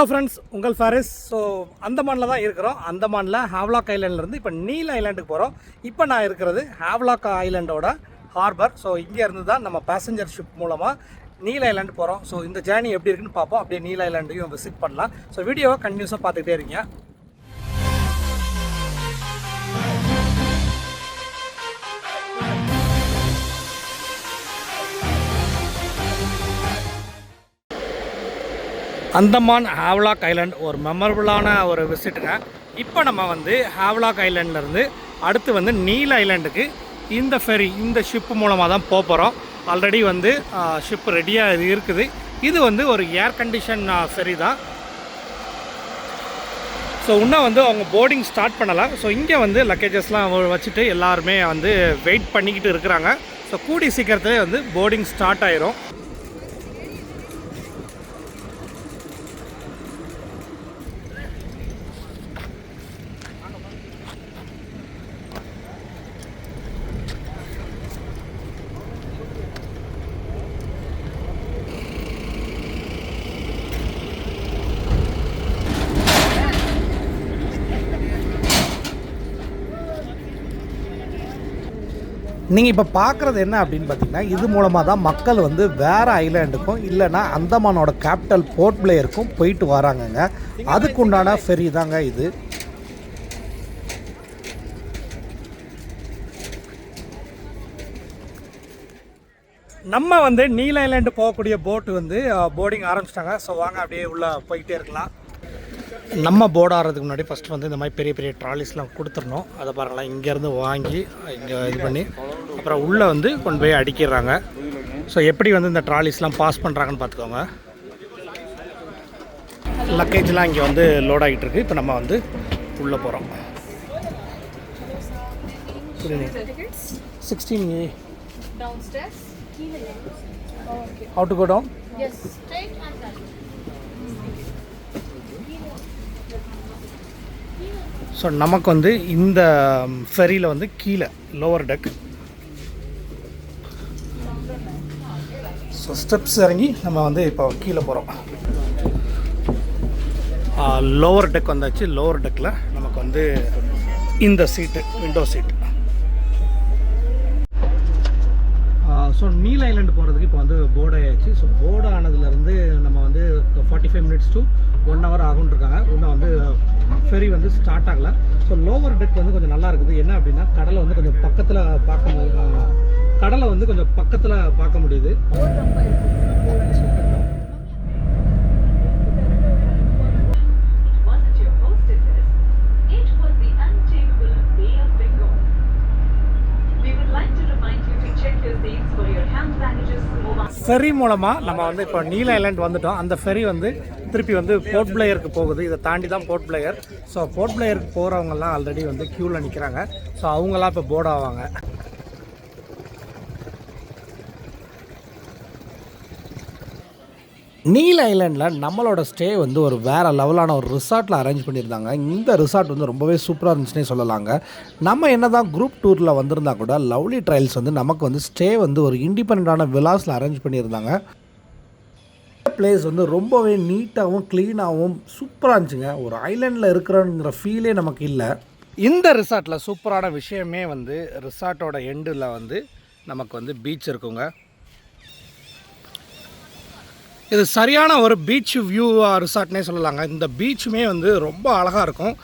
Friends, உங்கள் Faris. So அந்தமானில் தான் இருக்கிறோம். அந்தமானில் ஹாவ்லாக் ஐலாண்ட்லேருந்து இப்போ நீல் ஐலாண்டுக்கு போகிறோம். இப்போ நான் இருக்கிறது ஹாவ்லாக் ஐலாண்டோட ஹார்பர். ஸோ இங்கேருந்து தான் நம்ம பேசஞ்சர் ஷிப் மூலமாக நீல் ஐலாண்டு போகிறோம். ஸோ இந்த ஜேர்னி எப்படி இருக்குன்னு பார்ப்போம். அப்படியே நீல் ஐலாண்டையும் விசிட் பண்ணலாம். ஸோ வீடியோவை கண்டினியூஸாக பார்த்துக்கிட்டே இருங்க. அந்தமான் ஹாவ்லாக் ஐலாண்ட் ஒரு மெமரபுளான ஒரு விசிட்டுங்க. இப்போ நம்ம வந்து ஹாவ்லாக் ஐலாண்ட்லேருந்து அடுத்து வந்து நீல் ஐலாண்டுக்கு இந்த ஃபெரி, இந்த ஷிப்பு மூலமாக தான் போகிறோம். ஆல்ரெடி வந்து ஷிப் ரெடியாக இருக்குது. இது வந்து ஒரு ஏர் கண்டிஷன் ஃபெரி தான். ஸோ இன்னும் வந்து அவங்க போர்டிங் ஸ்டார்ட் பண்ணலை. ஸோ இங்கே வந்து லக்கேஜஸ்லாம் வச்சுட்டு எல்லாருமே வந்து வெயிட் பண்ணிக்கிட்டு இருக்கிறாங்க. ஸோ கூடி சீக்கிரத்திலே வந்து போர்டிங் ஸ்டார்ட் ஆயிரும். நீங்கள் இப்போ பார்க்குறது என்ன அப்படின்னு பார்த்தீங்கன்னா, இது மூலமாக தான் மக்கள் வந்து வேறு ஐலாண்டுக்கும் இல்லைனா அந்தமானோட கேபிட்டல் போர்ட் பிளேயருக்கும் போயிட்டு வராங்கங்க. அதுக்குண்டான ஃபெரி தாங்க இது. நம்ம வந்து நீல் ஐலாண்டு போகக்கூடிய போட்டு வந்து போர்டிங் ஆரம்பிச்சிட்டாங்க. ஸோ வாங்க அப்படியே உள்ளே போய்கிட்டே இருக்கலாம். நம்ம போர்டு ஆகிறதுக்கு முன்னாடி ஃபஸ்ட்டு வந்து இந்த மாதிரி பெரிய பெரிய ட்ராலிஸ்லாம் கொடுத்துடணும். அதை பாருங்களேன், இங்கேருந்து வாங்கி இங்கே இது பண்ணி அப்புறம் உள்ளே வந்து கொண்டு போய் அடிக்கிறாங்க. ஸோ எப்படி வந்து இந்த ட்ராலிஸ்லாம் பாஸ் பண்ணுறாங்கன்னு பார்த்துக்கோங்க. லக்கேஜ்லாம் இங்கே வந்து லோட் ஆகிட்டு இருக்குது. இப்போ நம்ம வந்து உள்ளே போகிறோம். 16A. Downstairs. Okay. How to go down? Yes, straight and right. So நமக்கு வந்து இந்த ஃபெரியில் வந்து கீழே லோவர் டெக். ஸோ ஸ்டெப்ஸ் இறங்கி நம்ம வந்து இப்போ கீழே போகிறோம். லோவர் டெக் வந்தாச்சு. லோவர் டெக்கில் நமக்கு வந்து இந்த seat, window seat. So Neil island போகிறதுக்கு இப்போ வந்து போர்டு ஆகிடுச்சு. ஸோ போர்டு ஆனதுலேருந்து நம்ம வந்து 45 minutes to 1 hour ஆகும்னு இருக்காங்க. இன்னும் வந்து ஃபெரி வந்து ஸ்டார்ட் ஆகலை. ஸோ லோவர் டெக் வந்து கொஞ்சம் நல்லா இருக்குது. என்ன அப்படின்னா கடலை வந்து கொஞ்சம் பக்கத்தில் பார்க்க முடியுது. ஃபெரி மூலமாக நம்ம வந்து இப்போ நீல் ஐலாண்ட் வந்துட்டோம். அந்த ஃபெரி வந்து திருப்பி வந்து போர்ட் பிளேயருக்கு போகுது. இதை தாண்டி தான் போர்ட் பிளேயர். ஸோ போர்ட் பிளேயருக்கு போகிறவங்கலாம் ஆல்ரெடி வந்து க்யூவில் நிற்கிறாங்க. ஸோ அவங்களாம் இப்போ போர்ட் ஆவாங்க. நீல் ஐலாண்டில் நம்மளோட ஸ்டே வந்து ஒரு வேறு லெவலான ஒரு ரிசார்ட்டில் அரேஞ்ச் பண்ணியிருந்தாங்க. இந்த ரிசார்ட் வந்து ரொம்பவே சூப்பராக இருந்துச்சுன்னே சொல்லலாங்க. நம்ம என்ன தான் குரூப் டூரில் வந்திருந்தால் கூட லவ்லி ட்ரைல்ஸ் வந்து நமக்கு வந்து ஸ்டே வந்து ஒரு இண்டிபெண்ட்டான விலாஸில் அரேஞ்ச் பண்ணியிருந்தாங்க. பிளேஸ் வந்து ரொம்பவே நீட்டாகவும் க்ளீனாகவும் சூப்பராக இருந்துச்சுங்க. ஒரு ஐலாண்டில் இருக்கிறோங்கிற ஃபீலே நமக்கு இல்லை. இந்த ரிசார்ட்டில் சூப்பரான விஷயமே வந்து ரிசார்ட்டோட எண்டில் வந்து நமக்கு வந்து பீச் இருக்குங்க. இது சரியான ஒரு பீச் வியூ ரிசார்ட்னே சொல்லலாங்க. இந்த பீச்சுமே வந்து ரொம்ப அழகாக இருக்கும்.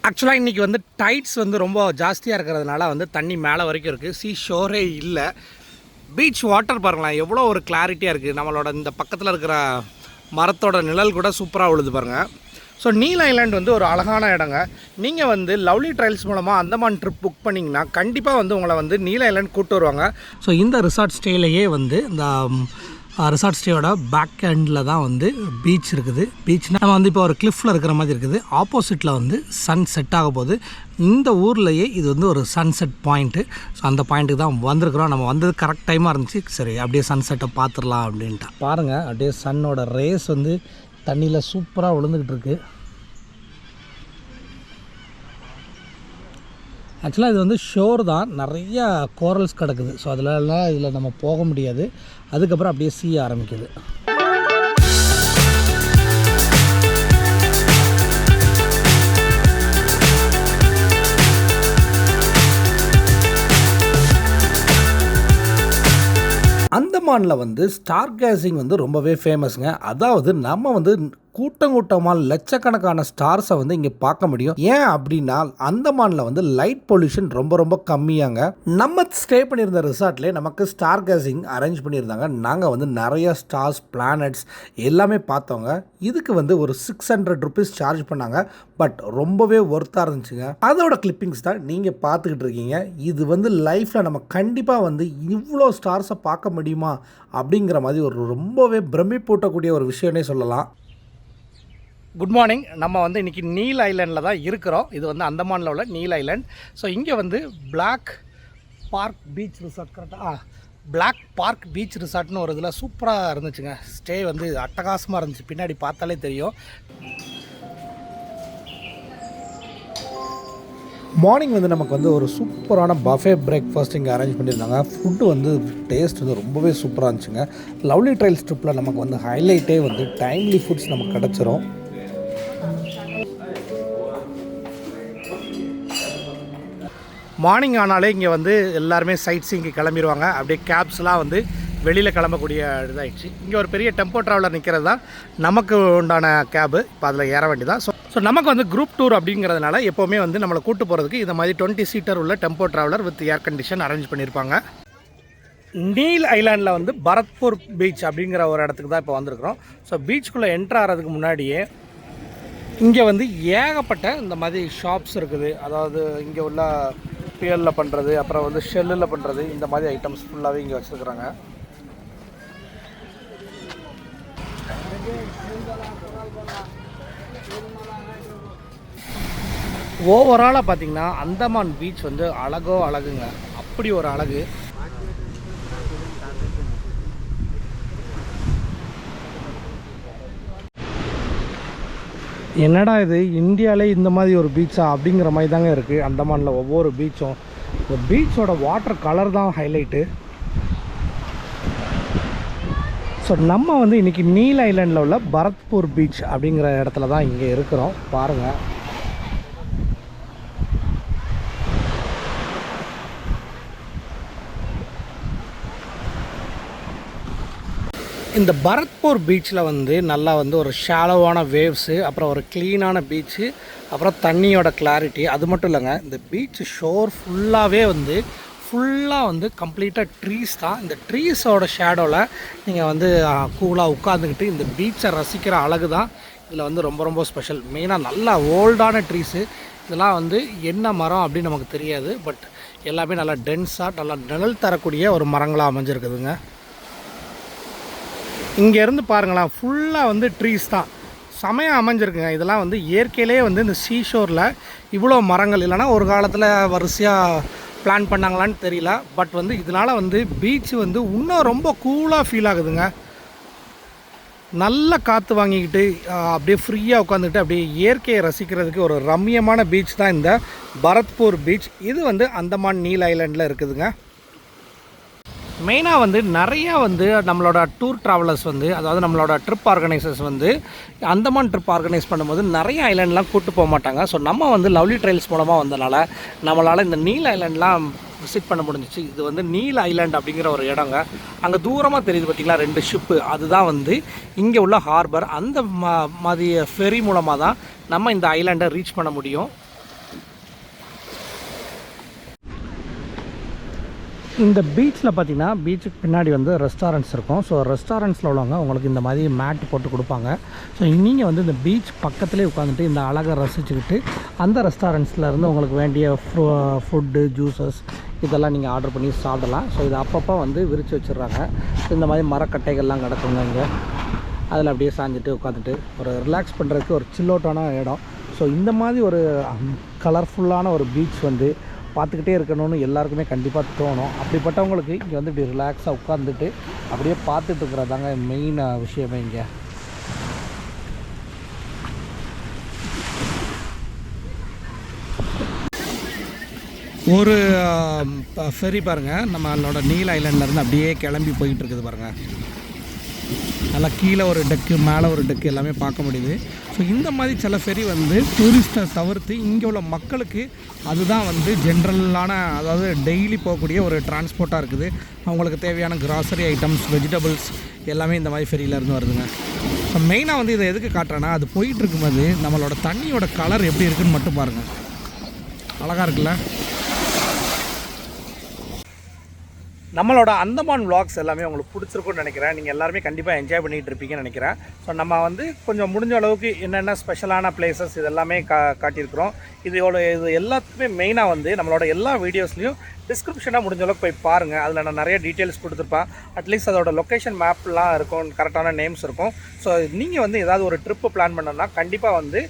ஆக்சுவலாக இன்றைக்கி வந்து டைட்ஸ் வந்து ரொம்ப ஜாஸ்தியாக இருக்கிறதுனால வந்து தண்ணி மேலே வரைக்கும் இருக்குது. சீ ஷோரே இல்லை. பீச் வாட்டர் பாருங்களேன், எவ்வளோ ஒரு கிளாரிட்டியாக இருக்குது. நம்மளோட இந்த பக்கத்தில் இருக்கிற மரத்தோட நிழல் கூட சூப்பராக விழுது பாருங்கள். ஸோ நீல் ஐலாண்ட் வந்து ஒரு அழகான இடங்க. நீங்கள் வந்து லவ்லி ட்ரைல்ஸ் மூலமாக அந்தமான் ட்ரிப் புக் பண்ணிங்கன்னா கண்டிப்பாக வந்து உங்களை வந்து நீல் ஐலாண்ட் கூப்பிட்டு வருவாங்க. ஸோ இந்த ரிசார்ட் ஸ்டேலேயே வந்து இந்த ரிசார்ட் ஸ்டேயோட பேக் எண்டில் தான் வந்து பீச் இருக்குது. பீச்னா நம்ம வந்து இப்போ ஒரு கிளிஃபில் இருக்கிற மாதிரி இருக்குது. ஆப்போசிட்டில் வந்து சன் செட் ஆக போகுது. இந்த ஊர்லேயே இது வந்து ஒரு சன்செட் பாயிண்ட்டு. ஸோ அந்த பாயிண்ட்டுக்கு தான் வந்திருக்கிறோம். நம்ம வந்தது கரெக்ட் டைமாக இருந்துச்சு. சரி அப்படியே சன்செட்டை பார்த்துடலாம் அப்படின்ட்டு பாருங்கள். அப்படியே சன்னோட ரேஸ் வந்து தண்ணியில் சூப்பராக விழுந்துக்கிட்டு இருக்குது. ஆக்சுவலாக இது வந்து ஷோர் தான், நிறையா கோரல்ஸ் கிடக்குது. ஸோ அதிலலாம் இதில் நம்ம போக முடியாது. அதுக்கப்புறம் அப்படியே சீ ஆரம்பிக்குது. அந்தமானில் வந்து ஸ்டார் கேசிங் வந்து ரொம்பவே ஃபேமஸ்ங்க. அதாவது நம்ம வந்து கூட்டமாக லட்சக்கணக்கான ஸ்டார்ஸை வந்து இங்கே பார்க்க முடியும். ஏன் அப்படின்னா அந்தமானில் வந்து லைட் பொல்யூஷன் ரொம்ப ரொம்ப கம்மியாங்க. நம்ம ஸ்டே பண்ணியிருந்த ரிசார்ட்லேயே நமக்கு ஸ்டார் கேசிங் அரேஞ்ச் பண்ணியிருந்தாங்க. நாங்கள் வந்து நிறைய ஸ்டார்ஸ், பிளானட்ஸ் எல்லாமே பார்த்தோங்க. இதுக்கு வந்து ஒரு 600 ருபீஸ் சார்ஜ் பண்ணாங்க. பட் ரொம்பவே ஒர்த்தாக இருந்துச்சுங்க. அதோட கிளிப்பிங்ஸ் தான் நீங்கள் பார்த்துக்கிட்டு இருக்கீங்க. இது வந்து லைஃப்பில் நம்ம கண்டிப்பாக வந்து இவ்வளோ ஸ்டார்ஸை பார்க்க முடியுமா அப்படிங்கிற மாதிரி ஒரு ரொம்பவே பிரமிப்பூட்டக்கூடிய ஒரு விஷயம்னே சொல்லலாம். Good morning. நம்ம வந்து இன்றைக்கி நீல் ஐலண்டில் தான் இருக்கிறோம். இது வந்து அந்தமானில் உள்ள நீல் ஐலண்ட். ஸோ இங்கே வந்து பிளாக் பார்க் பீச் ரிசார்ட், கரெக்டாக பிளாக் பார்க் பீச் ரிசார்ட்னு ஒரு இதில் சூப்பராக இருந்துச்சுங்க. ஸ்டே வந்து அட்டகாசமாக இருந்துச்சு. பின்னாடி பார்த்தாலே தெரியும். மார்னிங் வந்து நமக்கு வந்து ஒரு சூப்பரான பஃபே பிரேக்ஃபாஸ்ட் இங்கே அரேஞ்ச் பண்ணியிருந்தாங்க. ஃபுட்டு வந்து டேஸ்ட் வந்து ரொம்பவே சூப்பராக இருந்துச்சுங்க. லவ்லி ட்ரைல்ஸ் ட்ரிப்பில் நமக்கு வந்து ஹைலைட்டே வந்து டைம்லி ஃபுட்ஸ் நமக்கு கிடச்சிரும். மார்னிங் ஆனாலே இங்கே வந்து எல்லாருமே சைட் சீங்கு கிளம்பிடுவாங்க. அப்படியே கேப்ஸ்லாம் வந்து வெளியில் கிளம்பக்கூடிய இதாகிடுச்சு. இங்கே ஒரு பெரிய டெம்போ ட்ராவலர் நிற்கிறது தான் நமக்கு உண்டான கேபு. இப்போ அதில் ஏற வேண்டியதான். ஸோ நமக்கு வந்து குரூப் டூர் அப்படிங்கிறதுனால எப்போவுமே வந்து நம்மளை கூட்டு போகிறதுக்கு இந்த மாதிரி 20 சீட்டர் உள்ள tempo traveller with air condition arrange பண்ணியிருப்பாங்க. நீல் ஐலாண்டில் வந்து பரத்பூர் பீச் அப்படிங்கிற ஒரு இடத்துக்கு தான் இப்போ வந்திருக்கிறோம். ஸோ பீச்சுக்குள்ளே என்ட்ரு ஆகிறதுக்கு முன்னாடியே இங்கே வந்து ஏகப்பட்ட இந்த மாதிரி ஷாப்ஸ் இருக்குது. அதாவது இங்கே உள்ள பியலில் பண்ணுறது, அப்புறம் வந்து ஷெல்லில் பண்ணுறது, இந்த மாதிரி ஐட்டம்ஸ் ஃபுல்லாகவே இங்கே வச்சுருக்குறாங்க. ஓவராலாக பார்த்திங்கன்னா அந்தமான் பீச் வந்து அழகோ அழகுங்க. அப்படி ஒரு அழகு. என்னடா இது இந்தியாவிலே இந்த மாதிரி ஒரு பீச்சா அப்படிங்கிற மாதிரி தாங்க இருக்குது அந்தமானில் ஒவ்வொரு பீச்சும். இந்த பீச்சோட வாட்டர் கலர் தான் ஹைலைட்டு. ஸோ நம்ம வந்து இன்றைக்கி நீல் ஐலாண்டில் உள்ள பரத்பூர் பீச் அப்படிங்கிற இடத்துல தான் இங்கே இருக்கிறோம். பாருங்கள், இந்த பரத்பூர் பீச்சில் வந்து நல்லா வந்து ஒரு ஷாலோவான வேவ்ஸு, அப்புறம் ஒரு க்ளீனான பீச்சு, அப்புறம் தண்ணியோட கிளாரிட்டி. அது மட்டும் இல்லைங்க, இந்த பீச் ஷோர் ஃபுல்லாகவே வந்து கம்ப்ளீட்டாக ட்ரீஸ் தான். இந்த ட்ரீஸோட ஷேடோவில் நீங்கள் வந்து கூலாக உட்காந்துக்கிட்டு இந்த பீச்சை ரசிக்கிற அழகு தான் இதில் வந்து ரொம்ப ரொம்ப ஸ்பெஷல். மெயினாக நல்லா ஓல்டான ட்ரீஸு. இதெல்லாம் வந்து என்ன மரம் அப்படின்னு நமக்கு தெரியாது. பட் எல்லாமே நல்லா டென்ஸாக நல்லா நிழல் தரக்கூடிய ஒரு மரங்களாக அமைஞ்சிருக்குதுங்க. இங்கேருந்து பாருங்களேன், ஃபுல்லாக வந்து ட்ரீஸ் தான். செமையாக அமைஞ்சிருக்குங்க. இதெல்லாம் வந்து இயற்கையிலே வந்து இந்த சீஷோரில் இவ்வளோ மரங்கள் இல்லைனா ஒரு காலத்தில் வரிசையாக பிளான் பண்ணாங்களான்னு தெரியல. பட் வந்து இதனால் வந்து பீச் வந்து இன்னும் ரொம்ப கூலாக ஃபீல் ஆகுதுங்க. நல்ல காற்று வாங்கிக்கிட்டு அப்படியே ஃப்ரீயாக உட்காந்துக்கிட்டு அப்படியே இயற்கையை ரசிக்கிறதுக்கு ஒரு ரம்மியமான பீச் தான் இந்த பரத்பூர் பீச். இது வந்து அந்தமான் நீல் ஐலாண்டில் இருக்குதுங்க. மெயினாக வந்து நிறையா வந்து நம்மளோட டூர் ட்ராவலர்ஸ் வந்து, அதாவது நம்மளோட ட்ரிப் ஆர்கனைசர்ஸ் வந்து அந்தமான் ட்ரிப் ஆர்கனைஸ் பண்ணும்போது நிறைய ஐலாண்ட்லாம் கூப்பிட்டு போக மாட்டாங்க. ஸோ நம்ம வந்து லவ்லி ட்ரைல்ஸ் மூலமாக வந்தனால நம்மளால் இந்த நீல் ஐலாண்ட்லாம் விசிட் பண்ண முடிஞ்சிச்சு. இது வந்து நீல் ஐலாண்ட் அப்படிங்கிற ஒரு இடங்க. அங்கே தூரமாக தெரியுது பார்த்திங்களா 2 ஷிப்பு, அதுதான் வந்து இங்கே உள்ள ஹார்பர். அந்த மாதிரி ஃபெரி மூலமாக தான் நம்ம இந்த ஐலாண்டை ரீச் பண்ண முடியும். இந்த பீச்சில் பார்த்திங்கன்னா பீச்சுக்கு பின்னாடி வந்து ரெஸ்டாரண்ட்ஸ் இருக்கும். ஸோ ரெஸ்டாரண்ட்ஸில் உள்ளவங்க உங்களுக்கு இந்த மாதிரி மேட் போட்டு கொடுப்பாங்க. ஸோ நீங்கள் வந்து இந்த பீச் பக்கத்துலேயே உட்காந்துட்டு இந்த அழகை ரசிச்சுக்கிட்டு அந்த ரெஸ்டாரண்ட்ஸ்லேருந்து உங்களுக்கு வேண்டிய ஃபுட்டு, ஜூஸஸ் இதெல்லாம் நீங்கள் ஆர்டர் பண்ணி சாப்பிடலாம். ஸோ இது அப்பப்போ வந்து விரித்து வச்சிடுறாங்க. ஸோ இந்த மாதிரி மரக்கட்டைகள்லாம் கிடக்குங்க இங்கே. அதில் அப்படியே சாஞ்சிட்டு உட்காந்துட்டு ஒரு ரிலாக்ஸ் பண்ணுறதுக்கு ஒரு சில்லோட்டான இடம். ஸோ இந்த மாதிரி ஒரு கலர்ஃபுல்லான ஒரு பீச் வந்து பார்த்துக்கிட்டே இருக்கணும்னு எல்லாருக்குமே கண்டிப்பாக தோணும். அப்படிப்பட்டவங்களுக்கு இங்கே வந்து இப்படி ரிலாக்ஸாக உட்காந்துட்டு அப்படியே பார்த்துட்டு இருக்கிறதாங்க மெயின் விஷயமே. இங்கே ஒரு ஃபெரி பாருங்கள், நம்மளோட நீல் ஐலாண்ட்லேருந்து அப்படியே கிளம்பி போயிட்டு இருக்குது பாருங்கள். நல்லா கீழே ஒரு டெக்கு மேலே ஒரு டெக்கு எல்லாமே பார்க்க முடியுது. ஸோ இந்த மாதிரி சில ஃபெரி வந்து டூரிஸ்ட்டை தவிர்த்து இங்கே உள்ள மக்களுக்கு அதுதான் வந்து ஜென்ரலான, அதாவது டெய்லி போகக்கூடிய ஒரு டிரான்ஸ்போர்ட்டாக இருக்குது. அவங்களுக்கு தேவையான கிராசரி ஐட்டம்ஸ், வெஜிடபிள்ஸ் எல்லாமே இந்த மாதிரி ஃபெரியில் இருந்து வருதுங்க. ஸோ மெயினாக வந்து இதை எதுக்கு காட்டுறேன்னா, அது போயிட்டு இருக்கும்போது நம்மளோட தண்ணியோட கலர் எப்படி இருக்குதுன்னு மட்டும் பாருங்கள். அழகாக இருக்குல்ல. நம்மளோட அந்தமான் vlogs எல்லாமே உங்களுக்கு பிடிச்சிருக்குன்னு நினைக்கிறேன். நீங்கள் எல்லாருமே கண்டிப்பாக என்ஜாய் பண்ணிகிட்டு இருப்பீங்கன்னு நினைக்கிறேன். ஸோ நம்ம வந்து கொஞ்சம் முடிஞ்ச அளவுக்கு என்னென்ன ஸ்பெஷலான பிளேசஸ் இதெல்லாமே காட்டியிருக்கிறோம். இது எல்லாத்துக்குமே மெயினாக வந்து நம்மளோட எல்லா வீடியோஸ்லையும் டிஸ்கிரிப்ஷனாக முடிஞ்ச அளவுக்கு போய் பாருங்கள். அதில் நான் நிறைய டீட்டெயில்ஸ் கொடுத்துருப்பேன். அட்லீஸ்ட் அதோட லொக்கேஷன் மேப்லாம் இருக்கும், கரெக்டான நேம்ஸ் இருக்கும். ஸோ நீங்கள் வந்து ஏதாவது ஒரு ட்ரிப்பு பிளான் பண்ணோன்னா கண்டிப்பாக வந்து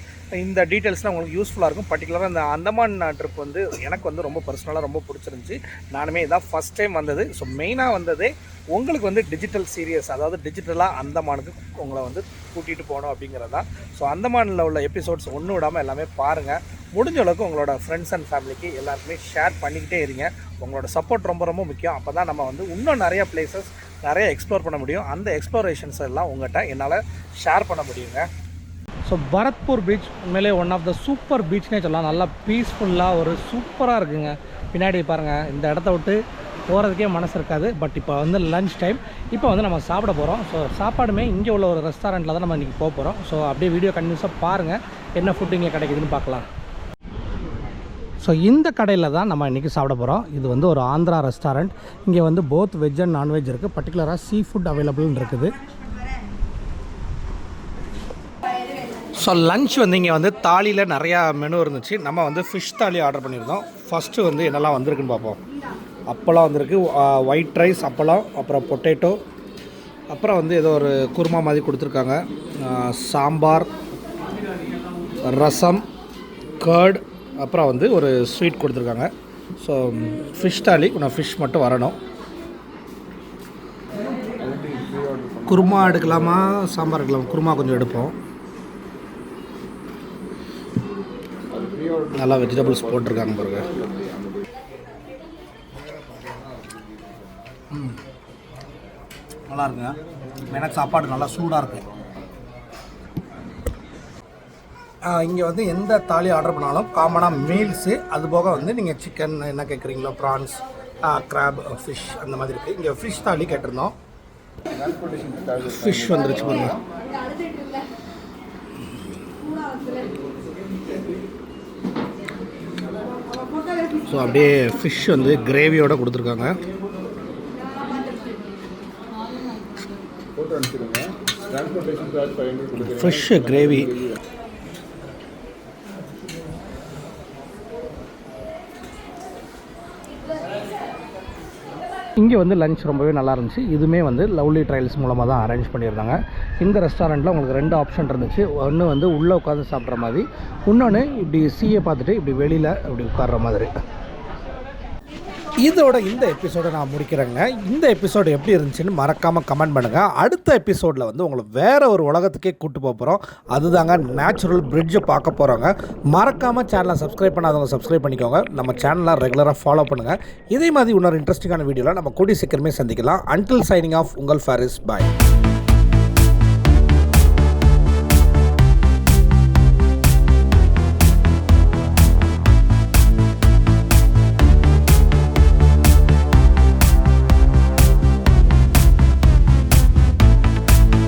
இந்த டீட்டெயில்ஸ்லாம் உங்களுக்கு யூஸ்ஃபுல்லாக இருக்கும். பர்டிகுலராக இந்த அந்தமான் ட்ரிப் வந்து எனக்கு வந்து ரொம்ப பர்சனலாக ரொம்ப பிடிச்சிருந்துச்சி. நானுமே இதான் ஃபஸ்ட் டைம் வந்தது. ஸோ மெயினாக வந்ததே உங்களுக்கு வந்து டிஜிட்டல் சீரியஸ், அதாவது டிஜிட்டலாக அந்தமானுக்கு உங்களை வந்து கூட்டிகிட்டு போகணும் அப்படிங்கிறது தான். ஸோ அந்தமானில் உள்ள எபிசோட்ஸ் ஒன்று விடாமல் எல்லாமே பாருங்கள். முடிஞ்ச அளவுக்கு உங்களோட ஃப்ரெண்ட்ஸ் அண்ட் ஃபேமிலிக்கு எல்லாருக்குமே ஷேர் பண்ணிக்கிட்டே இருங்க. உங்களோட சப்போர்ட் ரொம்ப ரொம்ப முக்கியம். அப்போ தான் நம்ம வந்து இன்னும் நிறைய பிளேசஸ் நிறைய எக்ஸ்ப்ளோர் பண்ண முடியும். அந்த எக்ஸ்ப்ளோரேஷன்ஸ் எல்லாம் உங்கள்கிட்ட என்னால் ஷேர் பண்ண முடியுங்க. ஸோ பரத்பூர் பீச் உண்மையிலே ஒன் ஆஃப் த சூப்பர் பீச்னே சொல்லலாம். நல்லா பீஸ்ஃபுல்லாக ஒரு சூப்பராக இருக்குங்க. பின்னாடி பாருங்கள், இந்த இடத்த விட்டு போகிறதுக்கே மனசு இருக்காது. பட் இப்போ வந்து லன்ச் டைம். இப்போ வந்து நம்ம சாப்பிட போகிறோம். ஸோ சாப்பாடுமே இங்கே உள்ள ஒரு ரெஸ்டாரண்ட்டில் தான் நம்ம இன்றைக்கி போக போகிறோம். ஸோ அப்படியே வீடியோ கண்டினியூஸாக பாருங்கள், என்ன ஃபுட்டு இங்கே கிடைக்குதுன்னு பார்க்கலாம். ஸோ இந்த கடையில் தான் நம்ம இன்றைக்கி சாப்பிட போகிறோம். இது வந்து ஒரு ஆந்திரா ரெஸ்டாரண்ட். இங்கே வந்து போத் வெஜ் அண்ட் நான்வெஜ் இருக்குது. பர்டிகுலராக சீ ஃபுட் அவைலபிள்னு இருக்குது. ஸோ லன்ச் வந்து இங்கே வந்து தாலியில் நிறையா மெனு இருந்துச்சு. நம்ம வந்து ஃபிஷ் தாலி ஆர்டர் பண்ணியிருந்தோம். ஃபஸ்ட்டு வந்து என்னெல்லாம் வந்திருக்குன்னு பார்ப்போம். அப்பளம் வந்திருக்கு, ஒயிட் ரைஸ் அப்பளம், அப்புறம் பொட்டேட்டோ, அப்புறம் வந்து ஏதோ ஒரு குருமா மாதிரி கொடுத்துருக்காங்க, சாம்பார், ரசம், கர்ட், அப்புறம் வந்து ஒரு ஸ்வீட் கொடுத்துருக்காங்க. ஸோ ஃபிஷ் தாலி, நான் ஃபிஷ் மட்டும் வரணும். குருமா எடுக்கலாமா சாம்பார் எடுக்கலாமா? குருமா கொஞ்சம் எடுப்போம். நல்லா வெஜிடபிள்ஸ் போட்டிருக்காங்க பாருங்க. நல்லா இருக்குங்க. எனக்கு சாப்பாடு நல்லா சூடாக இருக்கு. இங்கே வந்து எந்த தாலி ஆர்டர் பண்ணாலும் காமனாக மீல்ஸு, அது போக வந்து நீங்கள் சிக்கன் என்ன கேட்குறீங்களோ, ப்ரான்ஸ், கிராப், ஃபிஷ் அந்த மாதிரி இருக்குது. இங்கே ஃபிஷ் தாலி கேட்டிருந்தோம். ஃபிஷ் வந்துருச்சு பாருங்க. ஸோ அப்படியே ஃபிஷ் வந்து கிரேவியோடு கொடுத்துருக்காங்க. Fish gravy. இங்கே வந்து லஞ்ச் ரொம்பவே நல்லா இருந்துச்சு. இதுவுமே வந்து லவ்லி ட்ரையல்ஸ் மூலமாக தான் அரேஞ்ச் பண்ணியிருந்தாங்க. இந்த ரெஸ்டாரண்ட்டில் உங்களுக்கு 2 ஆப்ஷன் இருந்துச்சு. ஒன்று வந்து உள்ளே உட்காந்து சாப்பிட்ற மாதிரி, இன்னொன்று இப்படி சீயை பார்த்துட்டு இப்படி வெளியில் இப்படி உட்கார்ற மாதிரி. இதோட இந்த எபிசோடை நான் முடிக்கிறேங்க. இந்த எபிசோடு எப்படி இருந்துச்சுன்னு மறக்காமல் கமெண்ட் பண்ணுங்கள். அடுத்த எபிசோடில் வந்து உங்களை வேறு ஒரு உலகத்துக்கே கூட்டு போகிறோம். அதுதாங்க நேச்சுரல் பிரிட்ஜை பார்க்க போகிறோங்க. மறக்காமல் சேனலை சப்ஸ்கிரைப் பண்ணாதவங்க சப்ஸ்கிரைப் பண்ணிக்கோங்க. நம்ம சேனலை ரெகுலராக ஃபாலோ பண்ணுங்கள். இதே மாதிரி இன்னொரு இன்ட்ரெஸ்டிங்கான வீடியோவில் நம்ம கூடி சீக்கிரமே சந்திக்கலாம். அன்டில் சைனிங் ஆஃப், உங்கள் ஃபாரிஸ். பாய்.